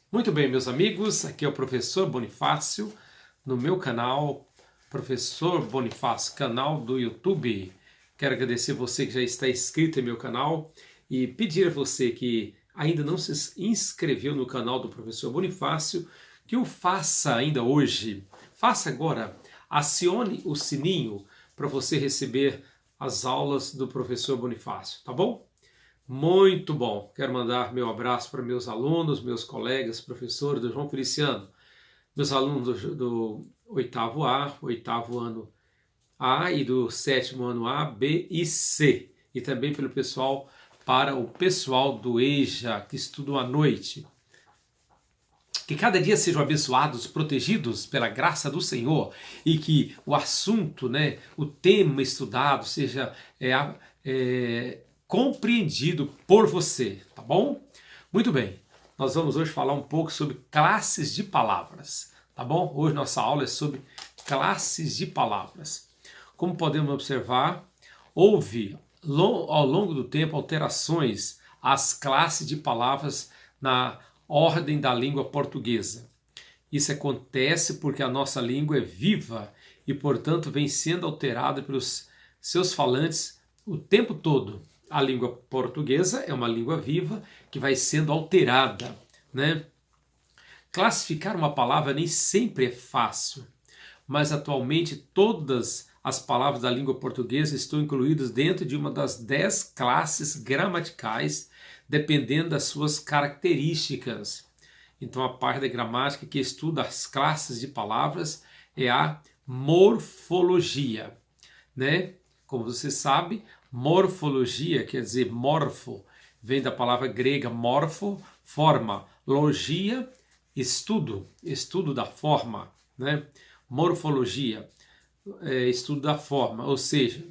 Muito bem, meus amigos, aqui é o professor Bonifácio, no meu canal, Professor Bonifácio, canal do YouTube. Quero agradecer você que já está inscrito em meu canal e pedir a você que ainda não se inscreveu no canal do Professor Bonifácio, que o faça ainda hoje. Faça agora, acione o sininho para você receber as aulas do Professor Bonifácio, tá bom? Muito bom. Quero mandar meu abraço para meus alunos, meus colegas, professores do João Feliciano, meus alunos do oitavo A, oitavo ano A e do sétimo ano A, B e C. E também pelo pessoal, para o pessoal do EJA, que estudam à noite. Que cada dia sejam abençoados, protegidos pela graça do Senhor e que o assunto, o tema estudado seja compreendido por você, tá bom? Muito bem, nós vamos hoje falar um pouco sobre classes de palavras, tá bom? Hoje nossa aula é sobre classes de palavras. Como podemos observar, houve ao longo do tempo alterações às classes de palavras na ordem da língua portuguesa. Isso acontece porque a nossa língua é viva e, portanto, vem sendo alterada pelos seus falantes o tempo todo. A língua portuguesa é uma língua viva que vai sendo alterada, né? Classificar uma palavra nem sempre é fácil, mas atualmente todas as palavras da língua portuguesa estão incluídas dentro de uma das 10 classes gramaticais, dependendo das suas características. Então, a parte da gramática que estuda as classes de palavras é a morfologia, né? Como você sabe, morfologia quer dizer morfo, vem da palavra grega morfo, forma, logia, estudo, estudo da forma, né? Morfologia, estudo da forma, ou seja,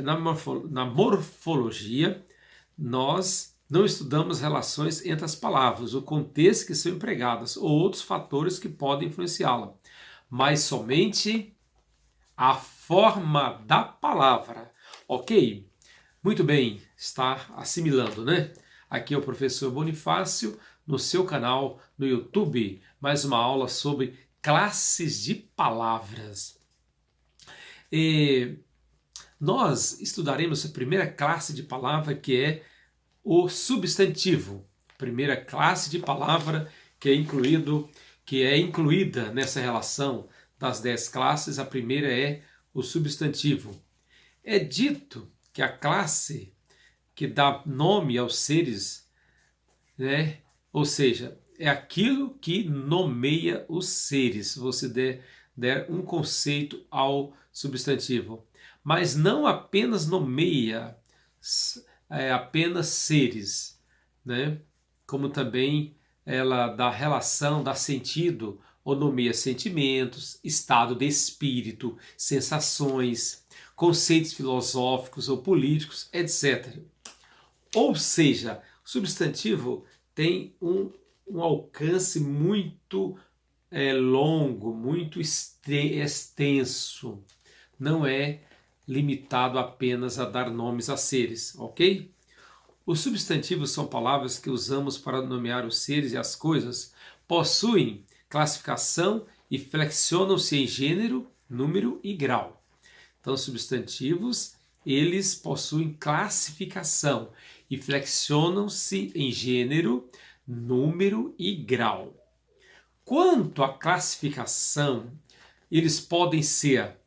na morfologia nós não estudamos relações entre as palavras, o contexto que são empregadas ou outros fatores que podem influenciá-la, mas somente a forma da palavra. Ok? Muito bem, está assimilando, né? Aqui é o professor Bonifácio, no seu canal no YouTube, mais uma aula sobre classes de palavras. Nós estudaremos a primeira classe de palavra, que é o substantivo. Primeira classe de palavra que é incluída nessa relação das 10 classes, a primeira é o substantivo. É dito que a classe que dá nome aos seres, né? Ou seja, é aquilo que nomeia os seres, se você der um conceito ao substantivo. Mas não apenas nomeia apenas seres, né? Como também ela dá relação, dá sentido, ou nomeia sentimentos, estado de espírito, sensações, conceitos filosóficos ou políticos, etc. Ou seja, o substantivo tem um alcance muito longo, muito extenso. Não é limitado apenas a dar nomes a seres, ok? Os substantivos são palavras que usamos para nomear os seres e as coisas, possuem classificação e flexionam-se em gênero, número e grau. Então, substantivos, eles possuem classificação e flexionam-se em gênero, número e grau. Quanto à classificação, eles podem ser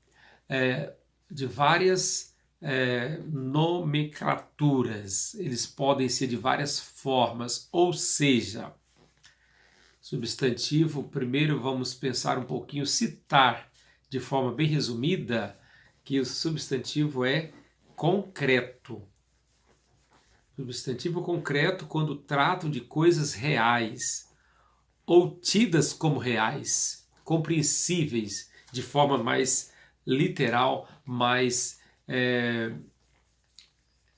de várias nomenclaturas, eles podem ser de várias formas, ou seja, substantivo, primeiro vamos pensar um pouquinho, citar de forma bem resumida que o substantivo é concreto. Substantivo concreto quando tratam de coisas reais ou tidas como reais, compreensíveis de forma mais literal, mais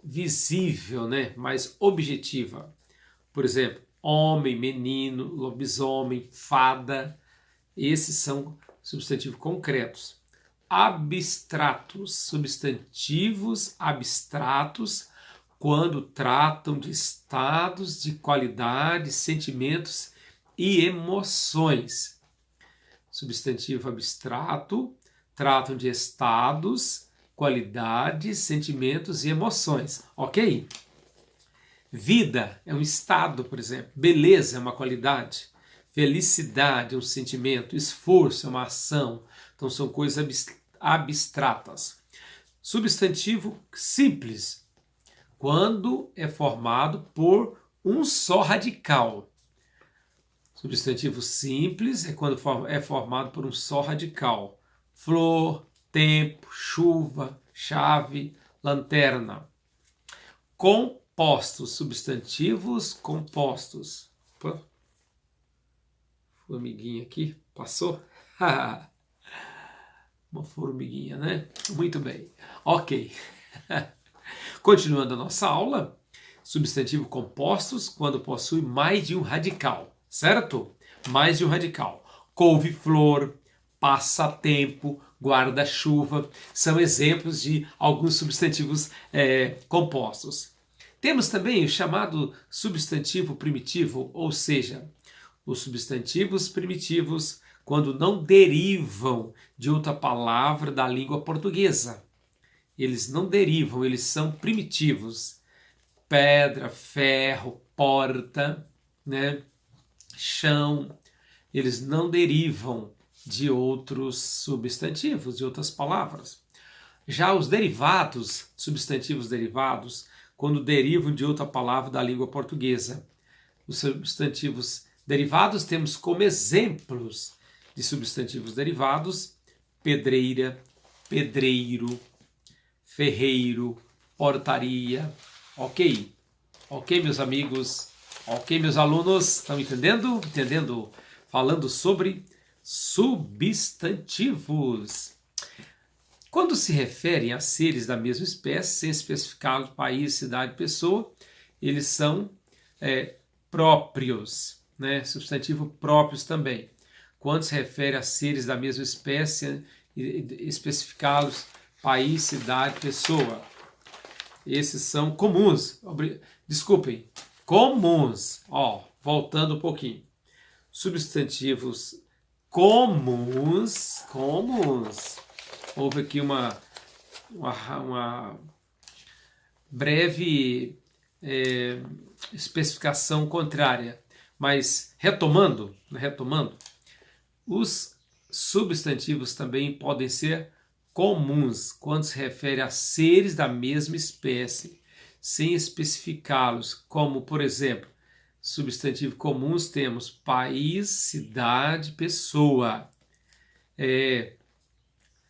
visível, né? Mais objetiva. Por exemplo, homem, menino, lobisomem, fada. Esses são substantivos concretos. Abstratos, substantivos abstratos, quando tratam de estados de qualidade, sentimentos e emoções. Substantivo abstrato, tratam de estados, qualidades, sentimentos e emoções, ok? Vida é um estado, por exemplo. Beleza é uma qualidade. Felicidade é um sentimento. Esforço é uma ação. Então são coisas abstratas. Substantivo simples, quando é formado por um só radical. Substantivo simples é quando é formado por um só radical. Flor, tempo, chuva, chave, lanterna. Compostos, substantivos compostos. Opa. Formiguinha aqui, passou? Uma formiguinha, né? Muito bem. Ok. Continuando a nossa aula, substantivo compostos quando possui mais de um radical, certo? Mais de um radical. Couve-flor, passatempo, guarda-chuva, são exemplos de alguns substantivos compostos. Temos também o chamado substantivo primitivo, ou seja, os substantivos primitivos quando não derivam de outra palavra da língua portuguesa. Eles não derivam, eles são primitivos. Pedra, ferro, porta, né? Chão, eles não derivam de outros substantivos, de outras palavras. Já os derivados, substantivos derivados, quando derivam de outra palavra da língua portuguesa. Os substantivos derivados temos como exemplos de substantivos derivados: pedreira, pedreiro, ferreiro, portaria. Ok? Ok, meus amigos? Ok, meus alunos? Estão entendendo? Entendendo? Falando sobre substantivos. Quando se referem a seres da mesma espécie, sem especificar país, cidade, pessoa, eles são próprios, né? Substantivo próprios também. Quando se refere a seres da mesma espécie, especificá-los país, cidade, pessoa. Esses são comuns. Desculpem, comuns. Voltando um pouquinho. Substantivos comuns. Houve aqui uma breve especificação contrária. Mas retomando, os substantivos também podem ser comuns quando se refere a seres da mesma espécie, sem especificá-los, como, por exemplo, substantivo comuns temos país, cidade, pessoa.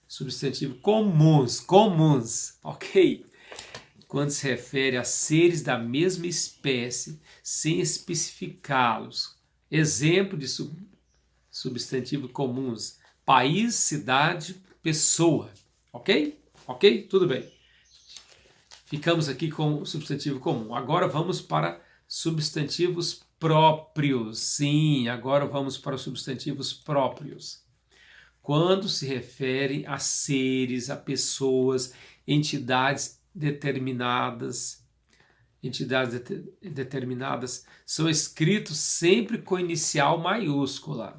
Substantivo comuns, ok? Quando se refere a seres da mesma espécie, sem especificá-los. Exemplo de substantivo comuns: país, cidade, pessoa. Ok? Ok? Tudo bem. Ficamos aqui com o substantivo comum. Agora vamos para substantivos próprios. Sim, agora vamos para os substantivos próprios. Quando se refere a seres, a pessoas, entidades determinadas, são escritos sempre com inicial maiúscula.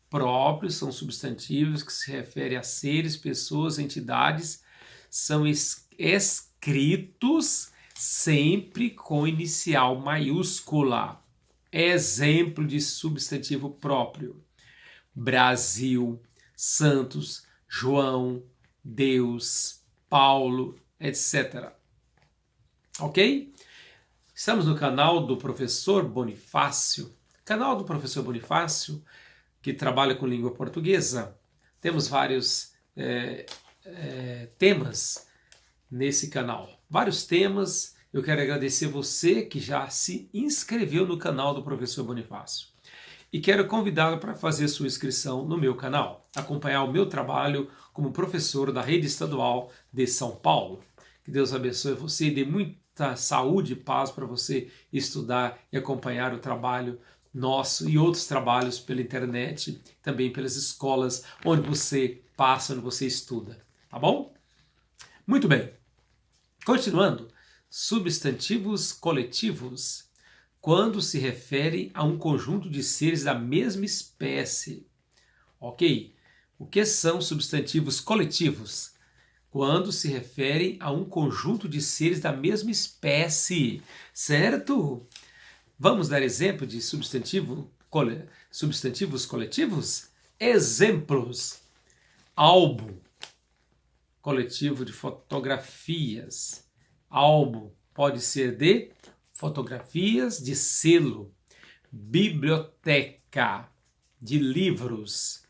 Próprios são substantivos que se referem a seres, pessoas, entidades, são escritos sempre com inicial maiúscula. Exemplo de substantivo próprio: Brasil, Santos, João, Deus, Paulo, etc. Ok? Estamos no canal do Professor Bonifácio. Canal do Professor Bonifácio, que trabalha com língua portuguesa. Temos vários temas nesse canal. Vários temas. Eu quero agradecer você que já se inscreveu no canal do Professor Bonifácio. E quero convidá-lo para fazer sua inscrição no meu canal, acompanhar o meu trabalho como professor da Rede Estadual de São Paulo. Que Deus abençoe você e dê muita saúde e paz para você estudar e acompanhar o trabalho nosso e outros trabalhos pela internet, também pelas escolas onde você passa, onde você estuda. Tá bom? Muito bem. Continuando, substantivos coletivos. quando se refere a um conjunto de seres da mesma espécie. Ok? O que são substantivos coletivos? Quando se refere a um conjunto de seres da mesma espécie, certo? Vamos dar exemplo de substantivos coletivos? Exemplos: álbum, coletivo de fotografias. Álbum pode ser de fotografias de selo. Biblioteca, de livros.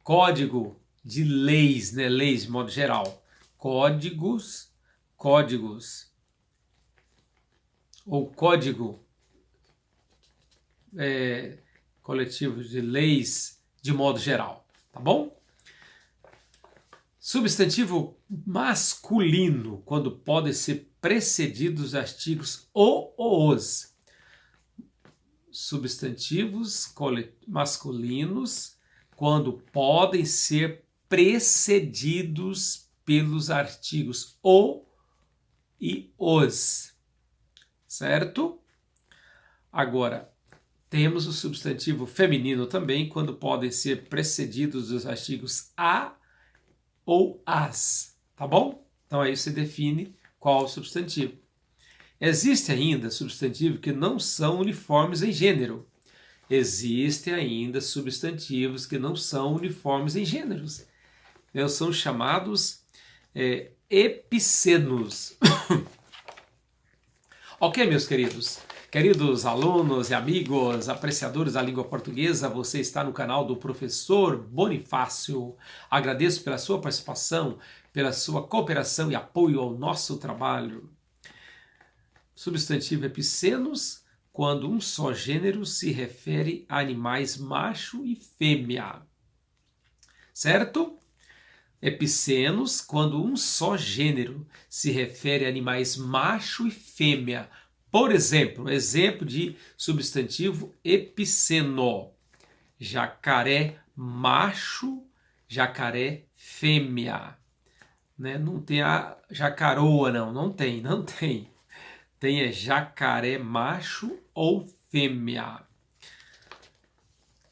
Código, de leis, né? Leis de modo geral. Códigos, ou código, coletivo de leis de modo geral, tá bom? Substantivo masculino, quando podem ser precedidos dos artigos o ou os. Substantivos masculinos, quando podem ser precedidos pelos artigos o e os, certo? Agora, temos o substantivo feminino também, quando podem ser precedidos dos artigos a ou as, tá bom? Então aí você define qual o substantivo. Existe ainda substantivos que não são uniformes em gênero. Existem ainda substantivos que não são uniformes em gêneros. Eles são chamados epicenos. Ok, meus queridos? Queridos alunos e amigos, apreciadores da língua portuguesa, você está no canal do Professor Bonifácio. Agradeço pela sua participação, pela sua cooperação e apoio ao nosso trabalho. Substantivo epicenos, quando um só gênero se refere a animais macho e fêmea. Certo? Epicenos, quando um só gênero se refere a animais macho e fêmea. Por exemplo, exemplo de substantivo epiceno: jacaré macho, jacaré fêmea. Né? Não tem a jacaroa, não tem. Tem jacaré macho ou fêmea.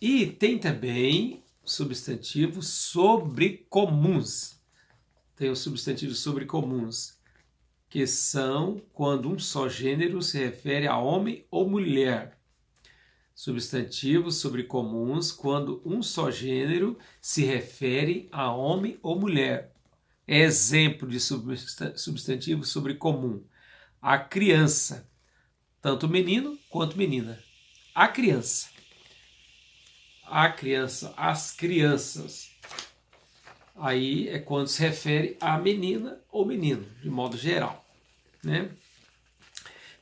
E tem também substantivos sobrecomuns. Tem os substantivos sobrecomuns, que são quando um só gênero se refere a homem ou mulher. Substantivos sobrecomuns, quando um só gênero se refere a homem ou mulher. Exemplo de substantivo sobrecomum: a criança, tanto menino quanto menina. A criança, as crianças. Aí é quando se refere a menina ou menino, de modo geral, né?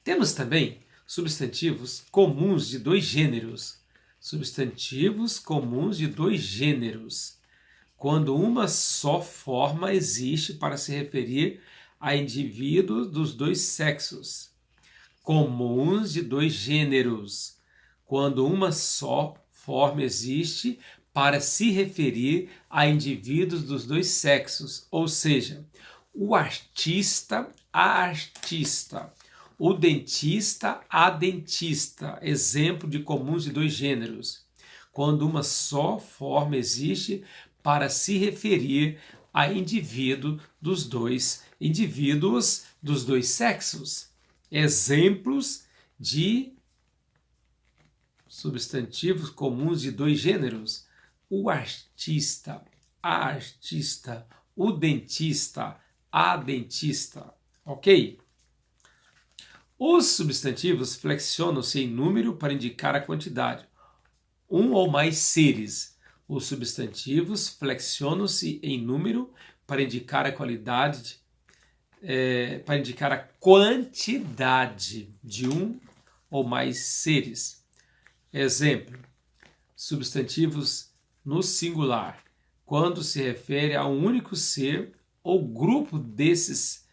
Temos também substantivos comuns de dois gêneros. Substantivos comuns de dois gêneros, quando uma só forma existe para se referir a indivíduos dos dois sexos. Comuns de dois gêneros, quando uma só forma existe para se referir a indivíduos dos dois sexos, ou seja, o artista, a artista, o dentista, a dentista, exemplo de comuns de dois gêneros, quando uma só forma existe para se referir a indivíduos dos dois sexos. Exemplos de substantivos comuns de dois gêneros: o artista, a artista, o dentista, a dentista. Ok? Os substantivos flexionam-se em número para indicar a quantidade. Um ou mais seres. Os substantivos flexionam-se em número para indicar a qualidade, para indicar a quantidade de um ou mais seres. Exemplo: substantivos no singular, quando se refere a um único ser ou grupo desses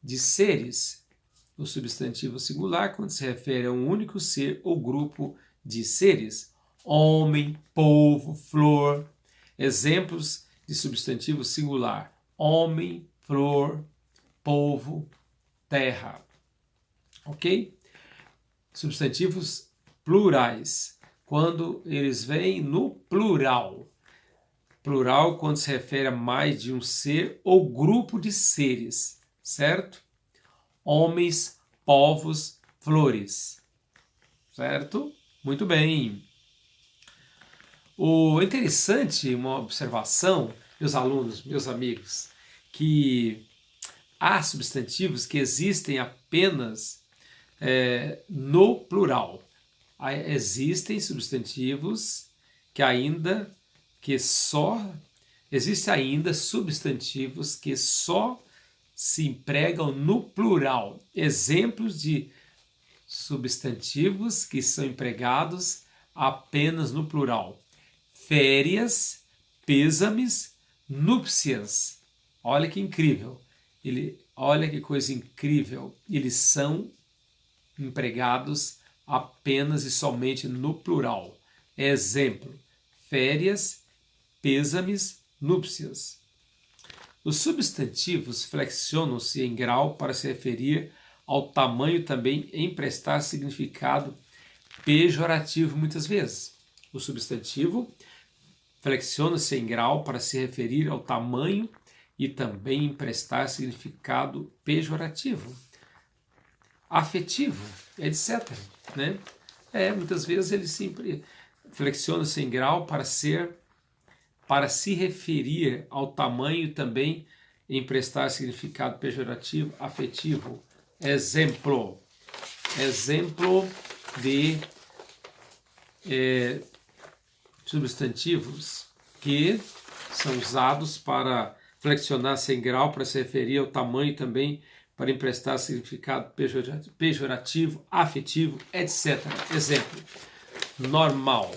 de seres. O substantivo singular, quando se refere a um único ser ou grupo de seres. Homem, povo, flor. Exemplos de substantivo singular: homem, flor, povo, terra. Ok? Substantivos plurais, quando eles vêm no plural. Plural quando se refere a mais de um ser ou grupo de seres, certo? Homens, povos, flores, certo? Muito bem. O interessante, uma observação, meus alunos, meus amigos, que há substantivos que existem apenas no plural. Existem substantivos existem ainda substantivos que só se empregam no plural. Exemplos de substantivos que são empregados apenas no plural: férias, pêsames, núpcias. Olha que incrível. Olha que coisa incrível. Eles são empregados apenas e somente no plural. Exemplo: férias, pêsames, núpcias. Os substantivos flexionam-se em grau para se referir ao tamanho, também emprestar significado pejorativo muitas vezes. O substantivo flexiona-se em grau para se referir ao tamanho e também emprestar significado pejorativo, afetivo, etc. Né? Muitas vezes ele sempre flexiona-se em grau para se referir ao tamanho e também emprestar significado pejorativo, afetivo. Exemplo de substantivos que são usados para flexionar-se em grau para se referir ao tamanho e também para emprestar significado pejorativo, afetivo, etc. Exemplo: normal,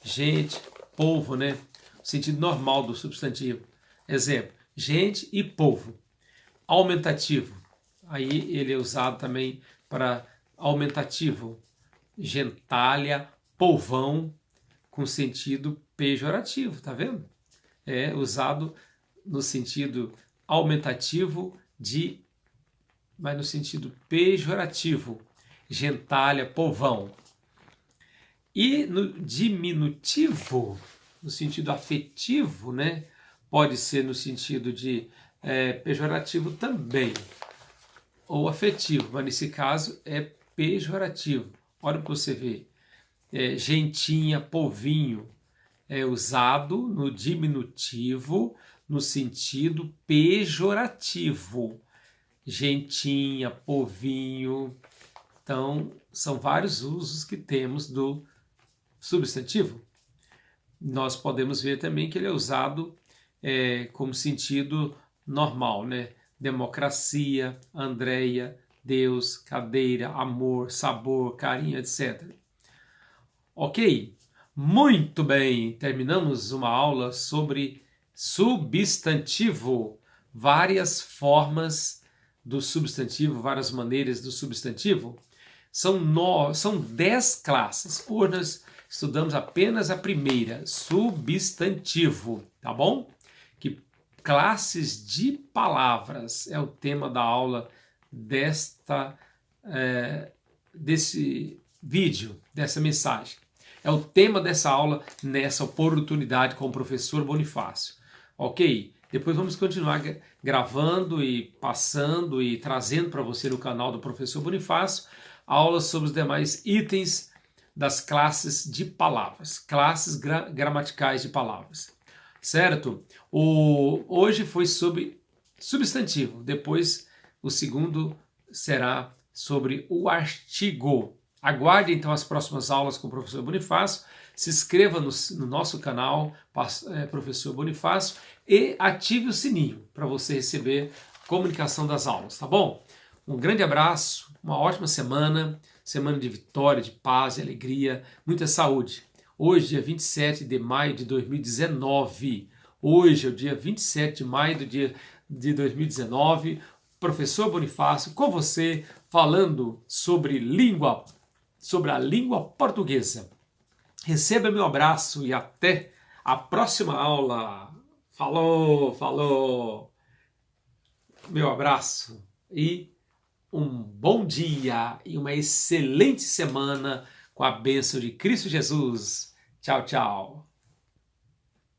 gente, povo, né? O sentido normal do substantivo. Exemplo: gente e povo. Aumentativo, aí ele é usado também para aumentativo. Gentalha, povão, com sentido pejorativo, tá vendo? É usado no sentido aumentativo mas no sentido pejorativo. Gentalha, povão. E no diminutivo, no sentido afetivo, né? Pode ser no sentido de pejorativo também, ou afetivo, mas nesse caso é pejorativo. Olha para você ver. Gentinha, povinho, é usado no diminutivo no sentido pejorativo. Gentinha, povinho. Então, são vários usos que temos do substantivo. Nós podemos ver também que ele é usado como sentido normal, né? Democracia, Andréia, Deus, cadeira, amor, sabor, carinho, etc. Ok? Muito bem! Terminamos uma aula sobre substantivo. Várias formas do substantivo, várias maneiras do substantivo. São 10 classes. Hoje nós estudamos apenas a primeira, substantivo, tá bom? Que classes de palavras é o tema da aula desse vídeo, dessa mensagem. É o tema dessa aula nessa oportunidade com o professor Bonifácio. Ok? Depois vamos continuar gravando e passando e trazendo para você no canal do professor Bonifácio aulas sobre os demais itens das classes de palavras, classes gramaticais de palavras, certo? Hoje foi sobre substantivo, depois o segundo será sobre o artigo. Aguarde então as próximas aulas com o professor Bonifácio, se inscreva no nosso canal, professor Bonifácio, e ative o sininho para você receber comunicação das aulas, tá bom? Um grande abraço, uma ótima semana de vitória, de paz e alegria, muita saúde. Hoje, dia 27 de maio de 2019, hoje é o dia 27 de maio de 2019, professor Bonifácio com você, falando sobre a língua portuguesa. Receba meu abraço e até a próxima aula. Falou! Meu abraço e um bom dia e uma excelente semana com a bênção de Cristo Jesus. Tchau, tchau.